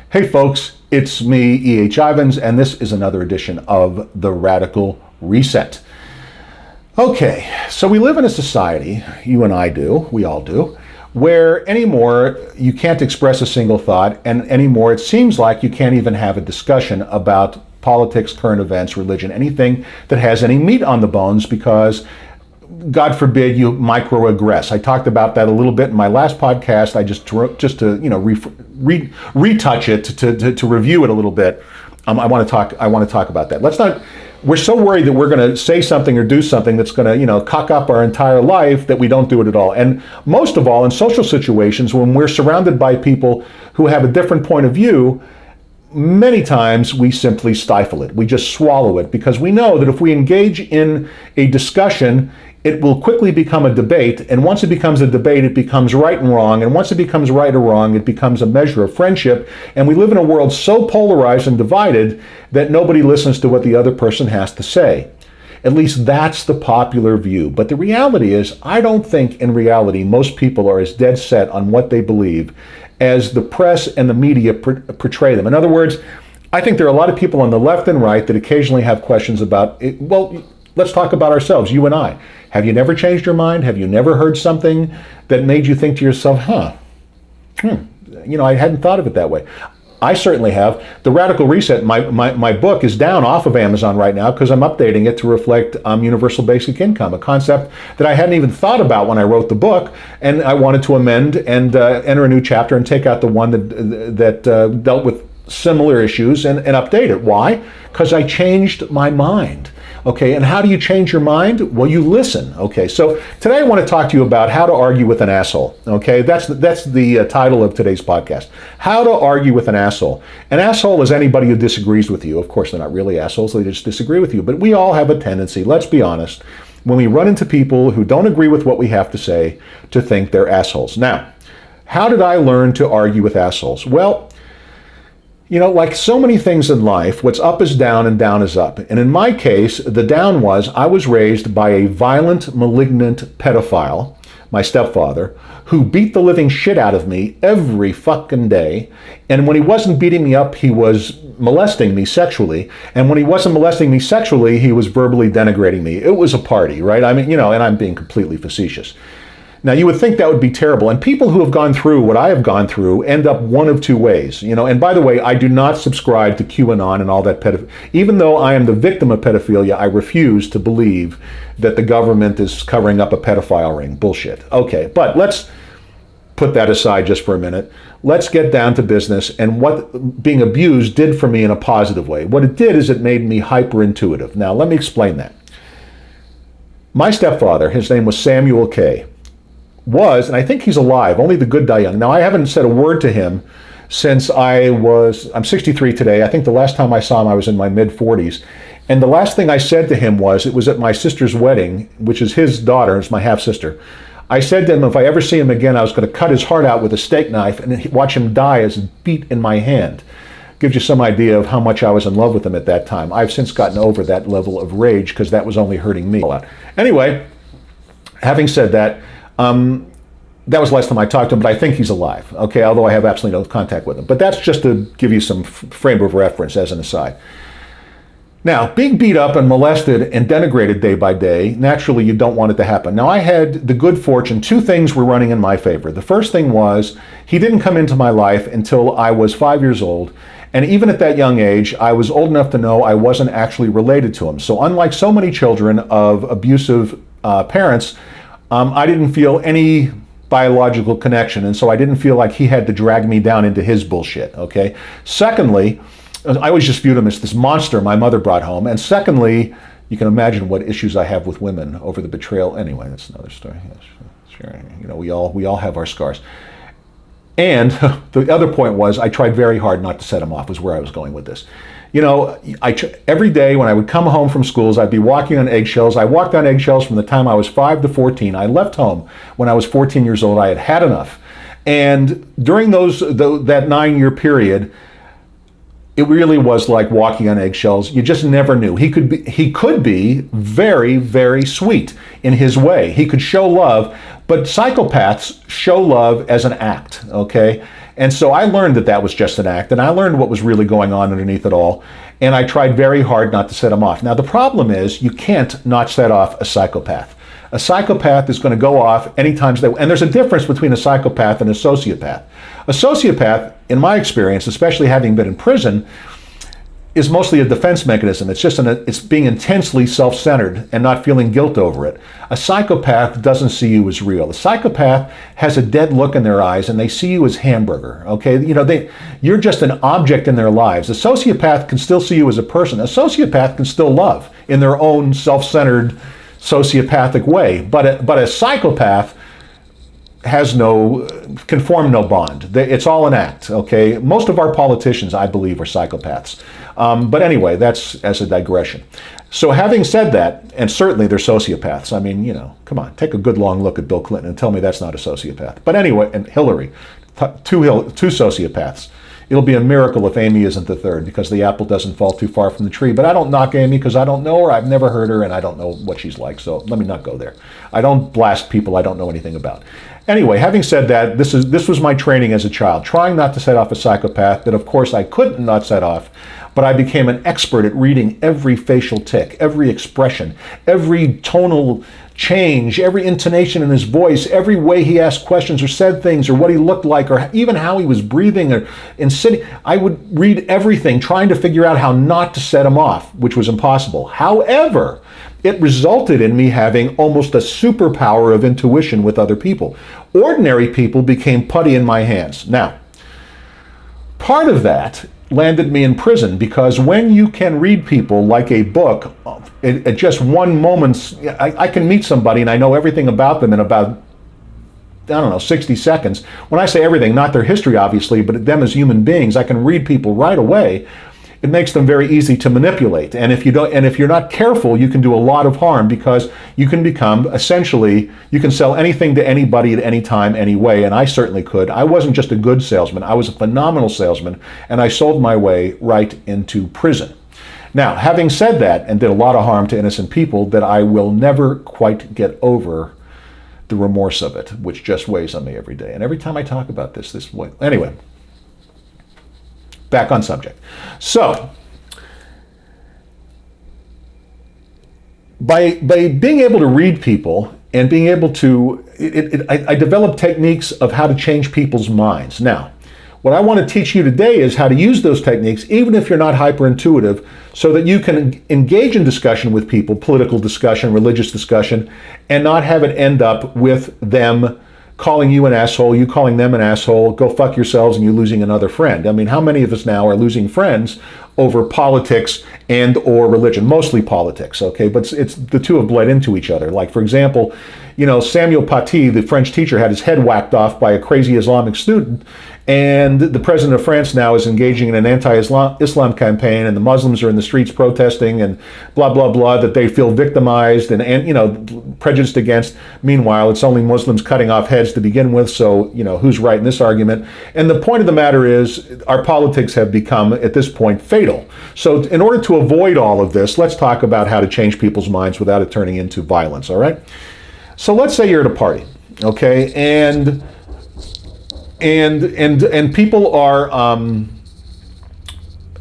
Hey folks, it's me, E.H. Ivins, and this is another edition of The Radical Reset. Okay, so we live in a society, you and I do, we all do, where anymore you can't express a single thought, and anymore it seems like you can't even have a discussion about politics, current events, religion, anything that has any meat on the bones, because God forbid you microaggress. I talked about that a little bit in my last podcast. I just to retouch it to review it a little bit. I want to talk about that. Let's not. We're so worried that we're going to say something or do something that's going to cock up our entire life that we don't do it at all. And most of all, in social situations, when we're surrounded by people who have a different point of view, many times we simply stifle it. We just swallow it because we know that if we engage in a discussion, it will quickly become a debate, and once it becomes a debate, it becomes right and wrong, and once it becomes right or wrong, it becomes a measure of friendship, and we live in a world so polarized and divided that nobody listens to what the other person has to say. At least that's the popular view. But the reality is, I don't think in reality most people are as dead set on what they believe as the press and the media portray them. In other words, I think there are a lot of people on the left and right that occasionally have questions about it. Well, let's talk about ourselves, you and I. Have you never changed your mind? Have you never heard something that made you think to yourself, I hadn't thought of it that way. I certainly have. The Radical Reset, my book is down off of Amazon right now because I'm updating it to reflect universal basic income, a concept that I hadn't even thought about when I wrote the book, and I wanted to amend and enter a new chapter and take out the one that dealt with similar issues and update it. Why? Because I changed my mind. Okay, and how do you change your mind? Well, you listen. Okay, so today I want to talk to you about how to argue with an asshole. Okay, that's the title of today's podcast. How to argue with an asshole. An asshole is anybody who disagrees with you. Of course, they're not really assholes, they just disagree with you. But we all have a tendency, let's be honest, when we run into people who don't agree with what we have to say, to think they're assholes. Now, how did I learn to argue with assholes? Well, like so many things in life, what's up is down and down is up. And in my case, the down was I was raised by a violent, malignant pedophile, my stepfather, who beat the living shit out of me every fucking day. And when he wasn't beating me up, he was molesting me sexually. And when he wasn't molesting me sexually, he was verbally denigrating me. It was a party, right? I mean, and I'm being completely facetious. Now, you would think that would be terrible. And people who have gone through what I have gone through end up one of two ways. And by the way, I do not subscribe to QAnon and all that pedophilia. Even though I am the victim of pedophilia, I refuse to believe that the government is covering up a pedophile ring. Bullshit. Okay, but let's put that aside just for a minute. Let's get down to business and what being abused did for me in a positive way. What it did is it made me hyper-intuitive. Now, let me explain that. My stepfather, his name was Samuel K., and I think he's alive, only the good die young. Now, I haven't said a word to him since I'm 63 today. I think the last time I saw him, I was in my mid-40s. And the last thing I said to him it was at my sister's wedding, which is his daughter, it's my half-sister. I said to him, if I ever see him again, I was going to cut his heart out with a steak knife and watch him die as a beat in my hand. Gives you some idea of how much I was in love with him at that time. I've since gotten over that level of rage because that was only hurting me a lot. Anyway, having said that, that was the last time I talked to him, but I think he's alive, okay, although I have absolutely no contact with him. But that's just to give you some frame of reference as an aside. Now, being beat up and molested and denigrated day by day, naturally you don't want it to happen. Now, I had the good fortune, two things were running in my favor. The first thing was, he didn't come into my life until I was 5 years old, and even at that young age, I was old enough to know I wasn't actually related to him. So unlike so many children of abusive parents, I didn't feel any biological connection, and so I didn't feel like he had to drag me down into his bullshit, okay? Secondly, I always just viewed him as this monster my mother brought home, and secondly, you can imagine what issues I have with women over the betrayal. Anyway, that's another story. Yes, sure. We all have our scars. And the other point was, I tried very hard not to set him off, was where I was going with this. Every day when I would come home from schools, I'd be walking on eggshells. I walked on eggshells from the time I was 5 to 14. I left home when I was 14 years old. I had had enough. And during that 9-year period, it really was like walking on eggshells. You just never knew. He could be very, very sweet in his way. He could show love, but psychopaths show love as an act, okay? And so I learned that that was just an act, and I learned what was really going on underneath it all, and I tried very hard not to set him off. Now, the problem is you can't not set off a psychopath. A psychopath is going to go off anytime and there's a difference between a psychopath and a sociopath. A sociopath, in my experience, especially having been in prison, is mostly a defense mechanism. It's being intensely self-centered and not feeling guilt over it. A psychopath doesn't see you as real. A psychopath has a dead look in their eyes and they see you as hamburger. Okay, you're just an object in their lives. A sociopath can still see you as a person. A sociopath can still love in their own self-centered, sociopathic way. But a psychopath can form no bond. It's all an act, okay? Most of our politicians, I believe, are psychopaths. But anyway, that's as a digression. So having said that, and certainly they're sociopaths. I mean, come on, take a good long look at Bill Clinton and tell me that's not a sociopath. But anyway, and Hillary, two sociopaths. It'll be a miracle if Amy isn't the third, because the apple doesn't fall too far from the tree. But I don't knock Amy because I don't know her, I've never heard her, and I don't know what she's like. So let me not go there. I don't blast people I don't know anything about. Anyway, having said that, this was my training as a child, trying not to set off a psychopath that, of course, I couldn't not set off, but I became an expert at reading every facial tic, every expression, every tonal change, every intonation in his voice, every way he asked questions or said things, or what he looked like, or even how he was breathing or sitting. I would read everything, trying to figure out how not to set him off, which was impossible. However, it resulted in me having almost a superpower of intuition with other people. Ordinary people became putty in my hands. Now, part of that landed me in prison, because when you can read people like a book, at just one moment, I can meet somebody and I know everything about them in about, 60 seconds. When I say everything, not their history, obviously, but them as human beings, I can read people right away. It makes them very easy to manipulate. And if you're not careful, you can do a lot of harm, because you can become, essentially, you can sell anything to anybody at any time, any way, and I certainly could. I wasn't just a good salesman, I was a phenomenal salesman, and I sold my way right into prison. Now, having said that, and did a lot of harm to innocent people, that I will never quite get over the remorse of it, which just weighs on me every day. And every time I talk about this way. Anyway, back on subject. So, by being able to read people and being able to, I developed techniques of how to change people's minds. Now, what I want to teach you today is how to use those techniques, even if you're not hyper-intuitive, so that you can engage in discussion with people, political discussion, religious discussion, and not have it end up with them calling you an asshole, you calling them an asshole, go fuck yourselves, and you losing another friend. I mean, how many of us now are losing friends over politics and or religion? Mostly politics, okay? But it's the two have bled into each other. Like, for example, Samuel Paty, the French teacher, had his head whacked off by a crazy Islamic student, and the president of France now is engaging in an anti-Islam campaign, and the Muslims are in the streets protesting and blah, blah, blah, that they feel victimized and prejudiced against. Meanwhile, it's only Muslims cutting off heads to begin with, so, who's right in this argument? And the point of the matter is, our politics have become, at this point, fatal. So in order to avoid all of this, let's talk about how to change people's minds without it turning into violence, all right? So let's say you're at a party, okay, and people are,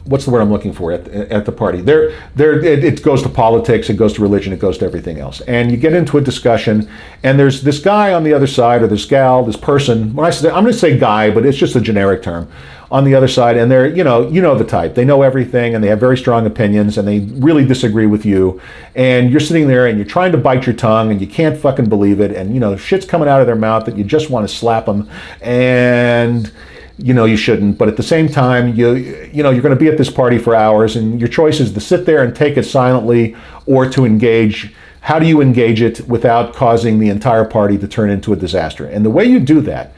what's the word I'm looking for at the party? It goes to politics, it goes to religion, it goes to everything else. And you get into a discussion, and there's this guy on the other side, or this gal, this person. When I'm going to say guy, but it's just a generic term, on the other side, and they're, the type. They know everything, and they have very strong opinions, and they really disagree with you. And you're sitting there, and you're trying to bite your tongue, and you can't fucking believe it, and, shit's coming out of their mouth that you just want to slap them, and you shouldn't. But at the same time, you're going to be at this party for hours, and your choice is to sit there and take it silently, or to engage. How do you engage it without causing the entire party to turn into a disaster? And the way you do that,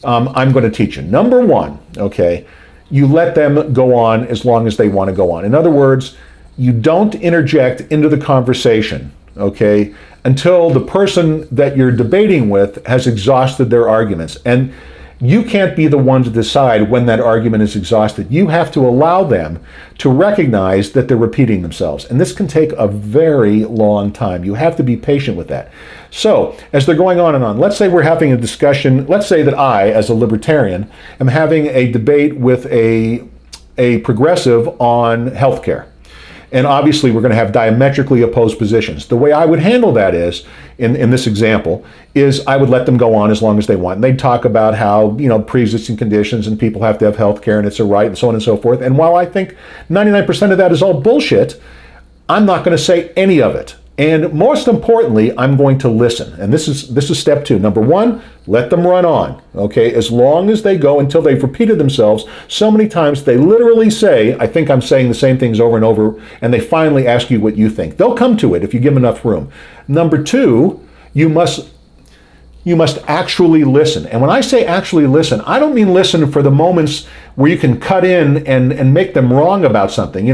I'm going to teach you. Number one, okay, you let them go on as long as they want to go on. In other words, you don't interject into the conversation, okay, until the person that you're debating with has exhausted their arguments. And You can't be the one to decide when that argument is exhausted. You have to allow them to recognize that they're repeating themselves. And this can take a very long time. You have to be patient with that. So, as they're going on and on, let's say we're having a discussion. Let's say that I, as a libertarian, am having a debate with a progressive on healthcare. And obviously, we're going to have diametrically opposed positions. The way I would handle that is, in this example, is I would let them go on as long as they want. And they'd talk about how, pre-existing conditions and people have to have health care and it's a right and so on and so forth. And while I think 99% of that is all bullshit, I'm not going to say any of it. And most importantly, I'm going to listen. And this is step 2. Number 1, let them run on. Okay, as long as they go until they've repeated themselves so many times they literally say, I think I'm saying the same things over and over, and they finally ask you what you think. They'll come to it if you give them enough room. Number 2, you must actually listen. And when I say actually listen, I don't mean listen for the moments where you can cut in and make them wrong about something.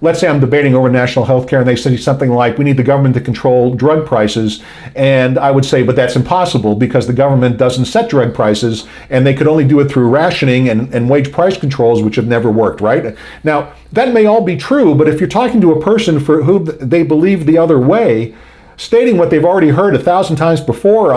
Let's say I'm debating over national health care and they say something like, we need the government to control drug prices. And I would say, but that's impossible because the government doesn't set drug prices and they could only do it through rationing and wage price controls, which have never worked, right? Now, that may all be true, but if you're talking to a person for who they believe the other way, stating what they've already heard 1,000 times before,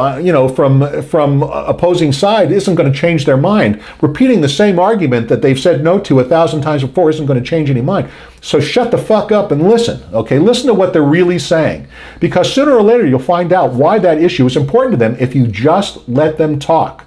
from opposing side isn't going to change their mind. Repeating the same argument that they've said no to 1,000 times before isn't going to change any mind. So shut the fuck up and listen, okay? Listen to what they're really saying. Because sooner or later you'll find out why that issue is important to them if you just let them talk.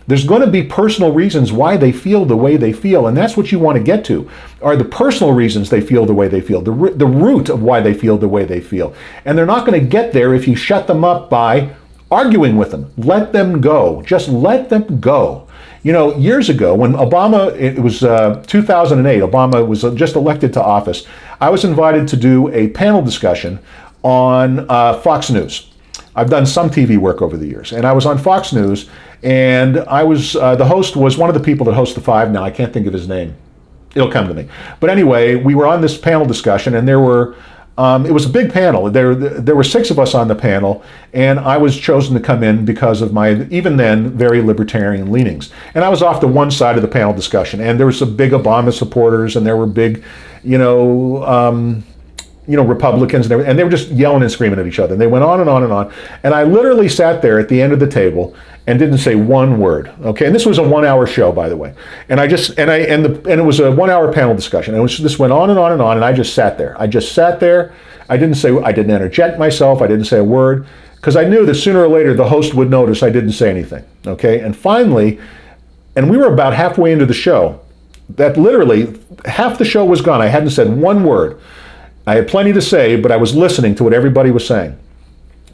There's going to be personal reasons why they feel the way they feel, and that's what you want to get to, are the personal reasons they feel the way they feel, the root of why they feel the way they feel. And they're not going to get there if you shut them up by arguing with them. Let them go. Just let them go. Years ago, when Obama, it was 2008, Obama was just elected to office, I was invited to do a panel discussion on Fox News. I've done some TV work over the years, and I was on Fox News, and I was, the host was one of the people that hosts the 5 now. I can't think of his name. It'll come to me. But anyway, we were on this panel discussion, and there were, it was a big panel. There were 6 of us on the panel, and I was chosen to come in because of my, even then, very libertarian leanings. And I was off to one side of the panel discussion, and there were some big Obama supporters, and there were big, Republicans, and they were just yelling and screaming at each other. And they went on and on and on. And I literally sat there at the end of the table and didn't say one word. Okay, and this was a 1-hour show, by the way. And it was a 1-hour panel discussion. And this went on and on and on. And I just sat there. I didn't interject myself. I didn't say a word because I knew that sooner or later the host would notice I didn't say anything. Okay, and finally, and we were about halfway into the show. That literally half the show was gone. I hadn't said one word. I had plenty to say, but I was listening to what everybody was saying.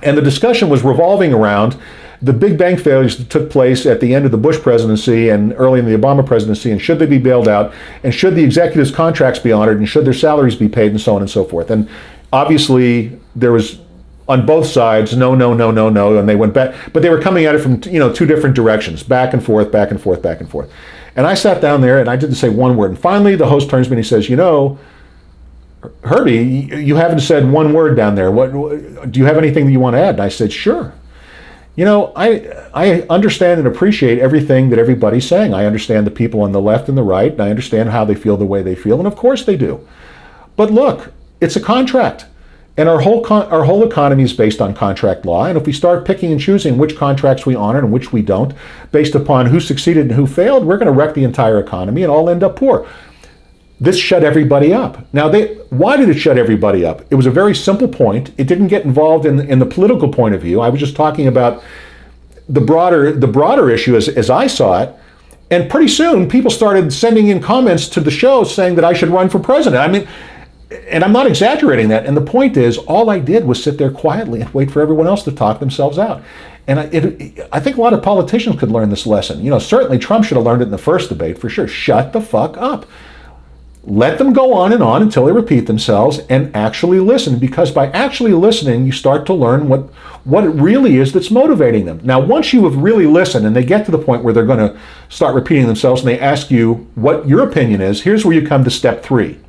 And the discussion was revolving around the big bank failures that took place at the end of the Bush presidency and early in the Obama presidency, and should they be bailed out, and should the executives' contracts be honored, and should their salaries be paid, and so on and so forth. And obviously, there was, on both sides, no, and they went back, but they were coming at it from, 2 different directions, back and forth, back and forth, back and forth. And I sat down there, and I didn't say one word. And finally, the host turns to me and he says, Herbie, you haven't said one word down there. What do you have anything that you want to add? And I said, sure. I understand and appreciate everything that everybody's saying. I understand the people on the left and the right, and I understand how they feel the way they feel, and of course they do. But look, it's a contract, and our whole economy is based on contract law. And if we start picking and choosing which contracts we honor and which we don't, based upon who succeeded and who failed, we're going to wreck the entire economy and all end up poor. This shut everybody up. Now, why did it shut everybody up? It was a very simple point. It didn't get involved in the political point of view. I was just talking about the broader issue as I saw it. And pretty soon, people started sending in comments to the show saying that I should run for president. I mean, and I'm not exaggerating that. And the point is, all I did was sit there quietly and wait for everyone else to talk themselves out. And I think a lot of politicians could learn this lesson. Certainly Trump should have learned it in the first debate, for sure. Shut the fuck up. Let them go on and on until they repeat themselves, and actually listen, because by actually listening, you start to learn what it really is that's motivating them. Now, once you have really listened and they get to the point where they're going to start repeating themselves and they ask you what your opinion is, here's where you come to step 3.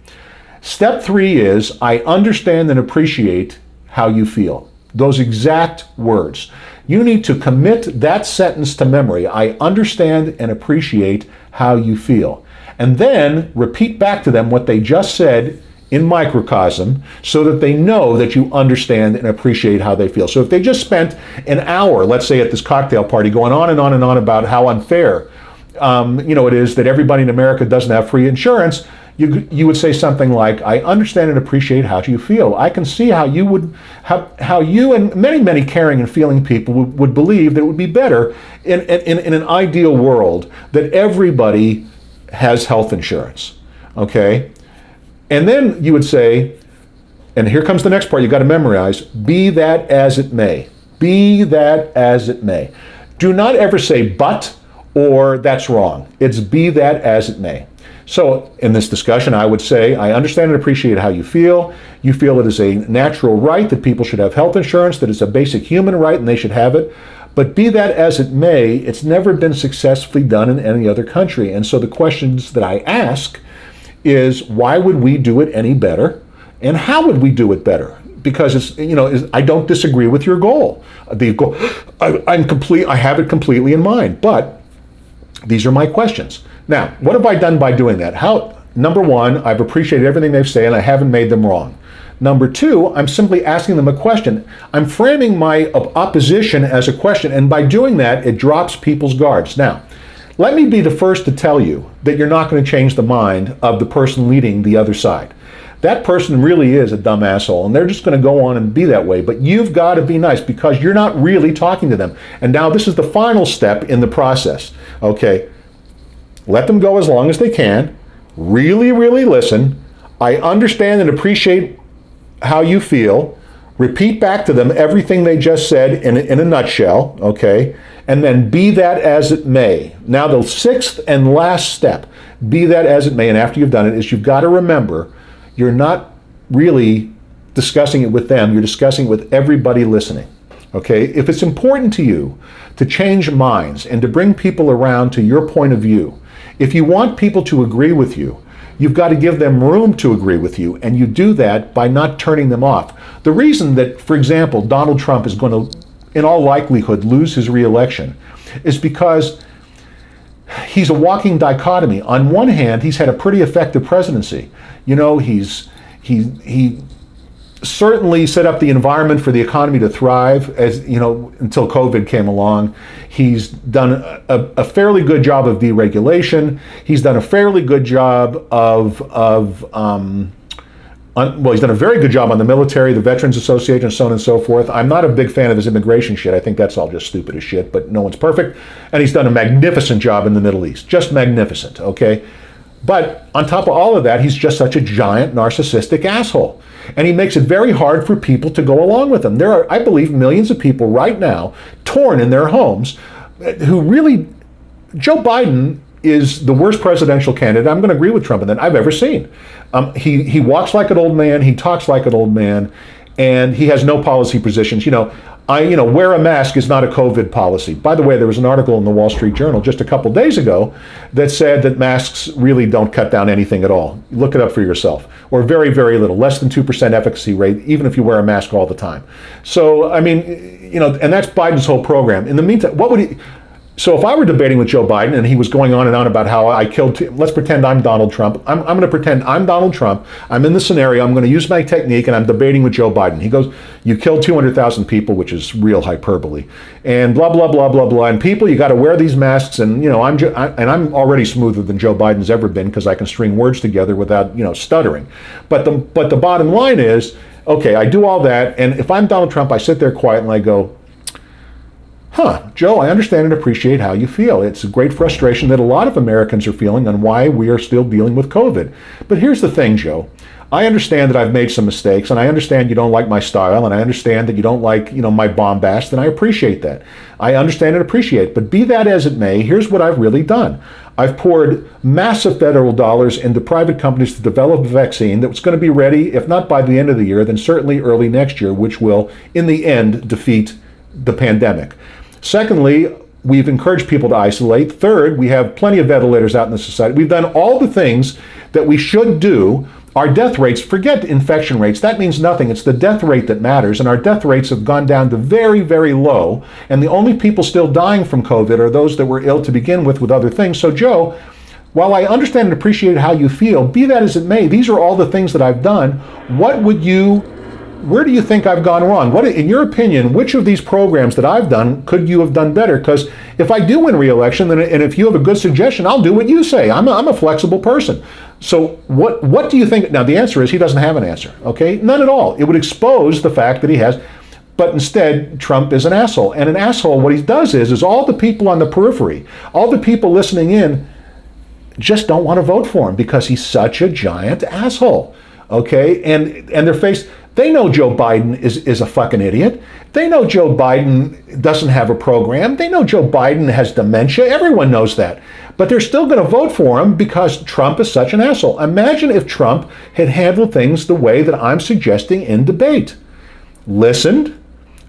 Step 3 is, I understand and appreciate how you feel. Those exact words. You need to commit that sentence to memory. I understand and appreciate how you feel. And then repeat back to them what they just said in microcosm so that they know that you understand and appreciate how they feel. So if they just spent an hour, let's say at this cocktail party, going on and on and on about how unfair it is that everybody in America doesn't have free insurance, you would say something like, I understand and appreciate how you feel. I can see how you would, how you and many, many caring and feeling people would believe that it would be better in an ideal world that everybody has health insurance, okay? And then you would say, and here comes the next part you got to memorize, be that as it may. Be that as it may. Do not ever say but or that's wrong. It's be that as it may. So in this discussion, I would say, I understand and appreciate how you feel. You feel it is a natural right that people should have health insurance, that it's a basic human right and they should have it. But be that as it may, it's never been successfully done in any other country. And so the questions that I ask is, why would we do it any better? And how would we do it better? Because I don't disagree with your goal. The goal, I have it completely in mind. But these are my questions. Now, what have I done by doing that? Number one, I've appreciated everything they've said and I haven't made them wrong. Number two, I'm simply asking them a question. I'm framing my opposition as a question, and by doing that, it drops people's guards. Now, let me be the first to tell you that you're not going to change the mind of the person leading the other side. That person really is a dumb asshole, and they're just going to go on and be that way. But you've got to be nice because you're not really talking to them. And now this is the final step in the process. Okay, let them go as long as they can. Really, really listen. I understand and appreciate how you feel. Repeat back to them everything they just said in a nutshell, okay? And then be that as it may. Now the sixth and last step, be that as it may, and after you've done it, is you've got to remember you're not really discussing it with them, you're discussing it with everybody listening, okay? If it's important to you to change minds and to bring people around to your point of view, if you want people to agree with you, you've got to give them room to agree with you, and you do that by not turning them off. The reason that, for example, Donald Trump is going to, in all likelihood, lose his re-election is because he's a walking dichotomy. On one hand, he's had a pretty effective presidency. He certainly set up the environment for the economy to thrive, until COVID came along. He's done a fairly good job of deregulation. He's done a fairly good job he's done a very good job on the military, the Veterans Association, so on and so forth. I'm not a big fan of his immigration shit. I think that's all just stupid as shit, but no one's perfect. And he's done a magnificent job in the Middle East. Just magnificent, okay? But on top of all of that, he's just such a giant narcissistic asshole. And he makes it very hard for people to go along with him. There are, I believe, millions of people right now torn in their homes who really, Joe Biden is the worst presidential candidate, I'm going to agree with Trump in that, I've ever seen. He walks like an old man, he talks like an old man, and he has no policy positions. Wear a mask is not a COVID policy. By the way, there was an article in the Wall Street Journal just a couple days ago that said that masks really don't cut down anything at all. Look it up for yourself. Or very, very little, less than 2% efficacy rate, even if you wear a mask all the time. So, and that's Biden's whole program. In the meantime, so if I were debating with Joe Biden and he was going on and on about how I killed, let's pretend I'm Donald Trump. I'm going to pretend I'm Donald Trump. I'm in the scenario. I'm going to use my technique and I'm debating with Joe Biden. He goes, you killed 200,000 people, which is real hyperbole, and blah, blah, blah, blah, blah. And people, you got to wear these masks. And, I'm already smoother than Joe Biden's ever been because I can string words together without, stuttering. But the bottom line is, okay, I do all that. And if I'm Donald Trump, I sit there quiet and I go, Joe, I understand and appreciate how you feel. It's a great frustration that a lot of Americans are feeling on why we are still dealing with COVID. But here's the thing, Joe. I understand that I've made some mistakes, and I understand you don't like my style, and I understand that you don't like, my bombast, and I appreciate that. I understand and appreciate. But be that as it may, here's what I've really done. I've poured massive federal dollars into private companies to develop a vaccine that's going to be ready, if not by the end of the year, then certainly early next year, which will, in the end, defeat the pandemic. Secondly, we've encouraged people to isolate. Third, we have plenty of ventilators out in the society. We've done all the things that we should do Our death rates, forget infection rates, that means nothing. It's the death rate that matters, and our death rates have gone down to very, very low, and the only people still dying from COVID are those that were ill to begin with other things. So Joe, while I understand and appreciate how you feel, be that as it may, these are all the things that I've done. Where do you think I've gone wrong? What, in your opinion, which of these programs that I've done could you have done better? Because if I do win re-election, and if you have a good suggestion, I'll do what you say. I'm a flexible person. So what do you think? Now, the answer is he doesn't have an answer, okay? None at all. It would expose the fact that he has, but instead, Trump is an asshole. And an asshole, what he does is all the people on the periphery, all the people listening in, just don't want to vote for him because he's such a giant asshole, okay? And they're faced. They know Joe Biden is a fucking idiot. They know Joe Biden doesn't have a program. They know Joe Biden has dementia. Everyone knows that. But they're still going to vote for him because Trump is such an asshole. Imagine if Trump had handled things the way that I'm suggesting in debate. Listened,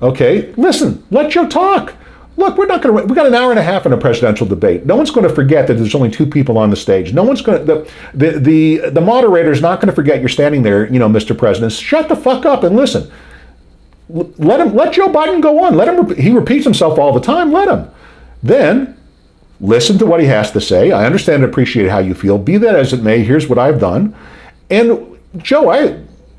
okay? Listen, let Joe talk. Look, we got an hour and a half in a presidential debate. No one's going to forget that there's only two people on the stage. No one's going to, the moderator's not going to forget you're standing there, Mr. President. Shut the fuck up and listen. Let Joe Biden go on. He repeats himself all the time. Let him. Then listen to what he has to say. I understand and appreciate how you feel. Be that as it may, here's what I've done. And Joe,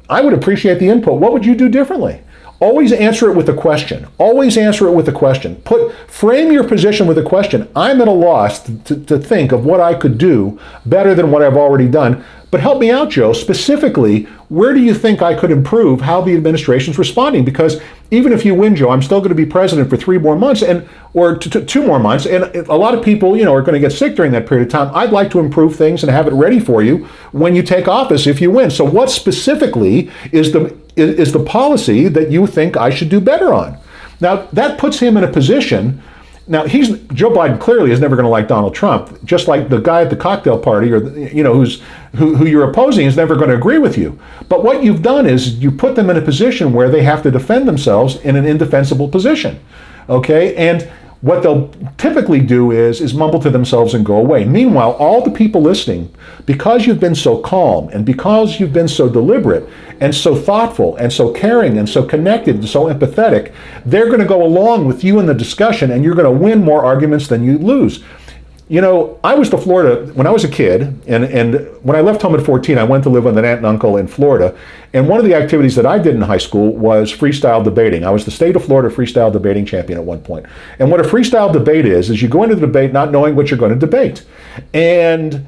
I would appreciate the input. What would you do differently? Always answer it with a question. Always answer it with a question. Frame your position with a question. I'm at a loss to think of what I could do better than what I've already done. But help me out, Joe. Specifically, where do you think I could improve how the administration's responding? Because even if you win, Joe, I'm still going to be president for 3 more months or 2 more months. And a lot of people, are going to get sick during that period of time. I'd like to improve things and have it ready for you when you take office if you win. So what specifically is the policy that you think I should do better on? Now, that puts him in a position. Now, Joe Biden clearly is never going to like Donald Trump, just like the guy at the cocktail party or, who you're opposing is never going to agree with you. But what you've done is you put them in a position where they have to defend themselves in an indefensible position, okay? And what they'll typically do is mumble to themselves and go away. Meanwhile, all the people listening, because you've been so calm and because you've been so deliberate and so thoughtful and so caring and so connected and so empathetic, they're going to go along with you in the discussion and you're going to win more arguments than you lose. I was to Florida when I was a kid, and when I left home at 14, I went to live with an aunt and uncle in Florida. And one of the activities that I did in high school was freestyle debating. I was the state of Florida freestyle debating champion at one point. And what a freestyle debate is you go into the debate not knowing what you're going to debate. And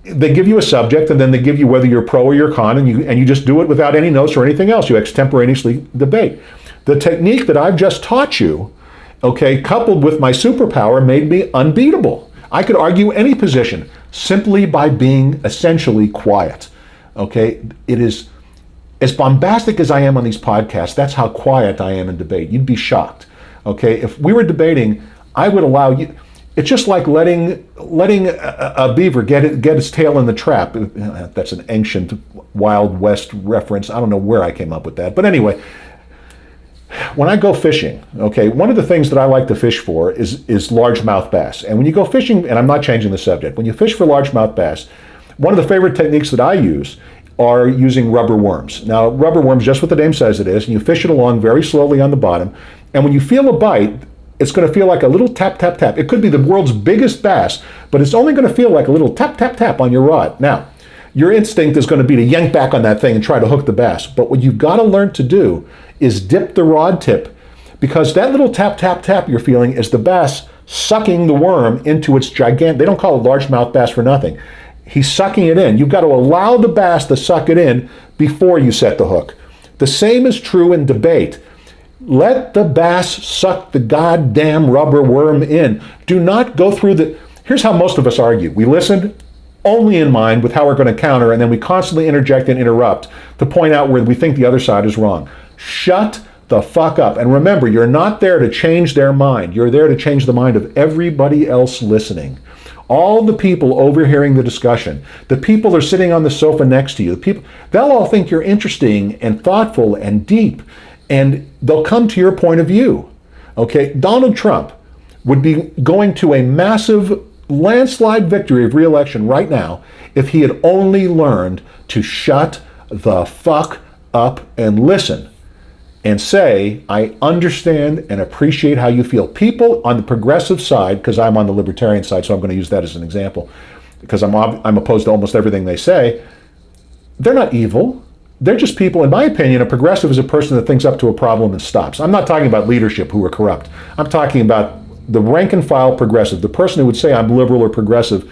they give you a subject, and then they give you whether you're pro or you're con, and you just do it without any notes or anything else. You extemporaneously debate. The technique that I've just taught you, okay, coupled with my superpower, made me unbeatable. I could argue any position simply by being essentially quiet, okay? It is, as bombastic as I am on these podcasts, that's how quiet I am in debate. You'd be shocked, okay? If we were debating, I would allow you, it's just like letting a beaver get its tail in the trap. That's an ancient Wild West reference. I don't know where I came up with that. But anyway, when I go fishing, okay, one of the things that I like to fish for is largemouth bass. And when you go fishing, and I'm not changing the subject, when you fish for largemouth bass, one of the favorite techniques that I use are using rubber worms. Now, rubber worms, just what the name says it is, and you fish it along very slowly on the bottom. And when you feel a bite, it's going to feel like a little tap, tap, tap. It could be the world's biggest bass, but it's only going to feel like a little tap, tap, tap on your rod. Now, your instinct is going to be to yank back on that thing and try to hook the bass. But what you've got to learn to do is dip the rod tip, because that little tap, tap, tap you're feeling is the bass sucking the worm into its gigantic, they don't call it largemouth bass for nothing. He's sucking it in. You've got to allow the bass to suck it in before you set the hook. The same is true in debate. Let the bass suck the goddamn rubber worm in. Do not go through here's how most of us argue. We listen only in mind with how we're going to counter, and then we constantly interject and interrupt to point out where we think the other side is wrong. Shut the fuck up. And remember, you're not there to change their mind. You're there to change the mind of everybody else listening. All the people overhearing the discussion, the people are sitting on the sofa next to you, they'll all think you're interesting and thoughtful and deep, and they'll come to your point of view. Okay, Donald Trump would be going to a massive landslide victory of re-election right now if he had only learned to shut the fuck up and listen and say, I understand and appreciate how you feel. People on the progressive side, because I'm on the libertarian side, so I'm going to use that as an example, because I'm opposed to almost everything they say, they're not evil. They're just people. In my opinion, a progressive is a person that thinks up to a problem and stops. I'm not talking about leadership who are corrupt. I'm talking about the rank and file progressive, the person who would say I'm liberal or progressive.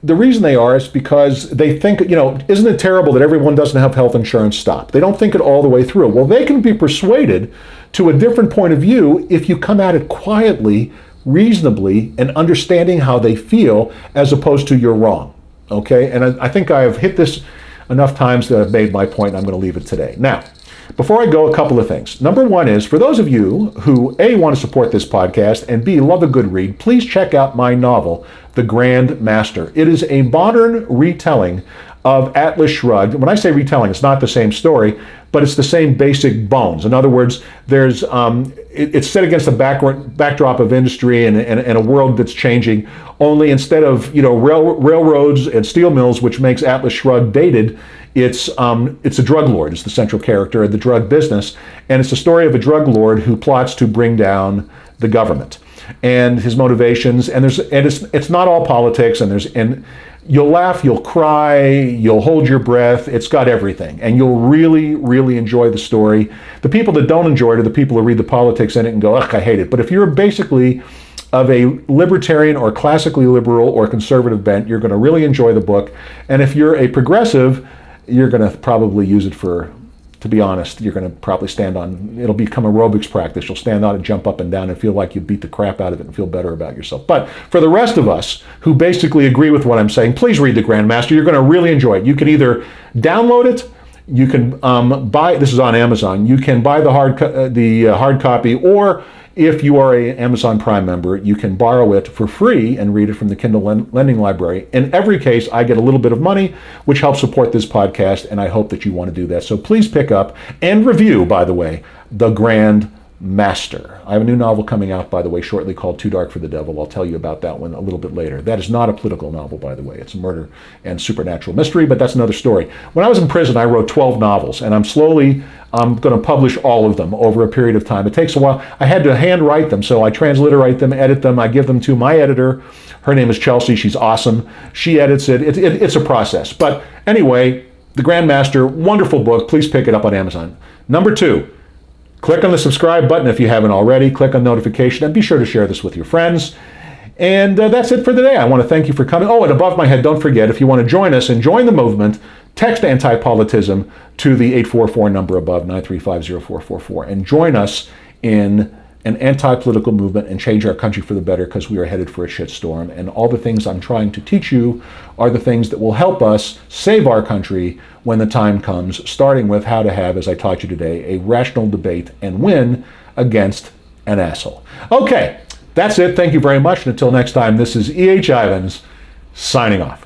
The reason they are is because they think, isn't it terrible that everyone doesn't have health insurance? Stop. They don't think it all the way through. Well, they can be persuaded to a different point of view if you come at it quietly, reasonably, and understanding how they feel, as opposed to you're wrong. Okay? And I think I have hit this enough times that I've made my point, and I'm going to leave it today. Now, before I go, a couple of things. Number one is, for those of you who A, want to support this podcast, and B, love a good read, please check out my novel, The Grand Master. It is a modern retelling of Atlas Shrugged. When I say retelling, it's not the same story, but it's the same basic bones. In other words, there's it's set against the backdrop of industry and a world that's changing. Only instead of railroads and steel mills, which makes Atlas Shrugged dated, it's a drug lord. It's the central character of the drug business, and it's the story of a drug lord who plots to bring down the government and his motivations. And it's not all politics. And you'll laugh, you'll cry, you'll hold your breath. It's got everything, and you'll really, really enjoy the story. The people that don't enjoy it are the people who read the politics in it and go, ugh, I hate it. But if you're basically of a libertarian or classically liberal or conservative bent, you're going to really enjoy the book. And if you're a progressive, you're going to probably use it to be honest, you're going to probably it'll become aerobics practice. You'll stand on it, jump up and down, and feel like you beat the crap out of it and feel better about yourself. But for the rest of us who basically agree with what I'm saying, please read The Grandmaster. You're going to really enjoy it. You can either download it, you can buy, this is on Amazon, you can buy the hard copy, or if you are an Amazon Prime member, you can borrow it for free and read it from the Kindle Lending Library. In every case, I get a little bit of money, which helps support this podcast, and I hope that you want to do that. So please pick up and review, by the way, The Grand Master. I have a new novel coming out, by the way, shortly, called Too Dark for the Devil. I'll tell you about that one a little bit later. That is not a political novel, by the way. It's a murder and supernatural mystery, but that's another story. When I was in prison, I wrote 12 novels, and I'm going to publish all of them over a period of time. It takes a while. I had to handwrite them, so I transliterate them, edit them. I give them to my editor. Her name is Chelsea. She's awesome. She edits it. It's a process. But anyway, The Grandmaster, wonderful book. Please pick it up on Amazon. Number two, click on the subscribe button if you haven't already. Click on notification, and be sure to share this with your friends. And that's it for today. I want to thank you for coming. Oh, and above my head, don't forget, if you want to join us and join the movement, text Antipolitism to the 844 number above, 935-0444, and join us in an anti-political movement and change our country for the better, because we are headed for a shitstorm. And all the things I'm trying to teach you are the things that will help us save our country when the time comes, starting with how to have, as I taught you today, a rational debate and win against an asshole. Okay, that's it. Thank you very much. And until next time, this is E.H. Ivins signing off.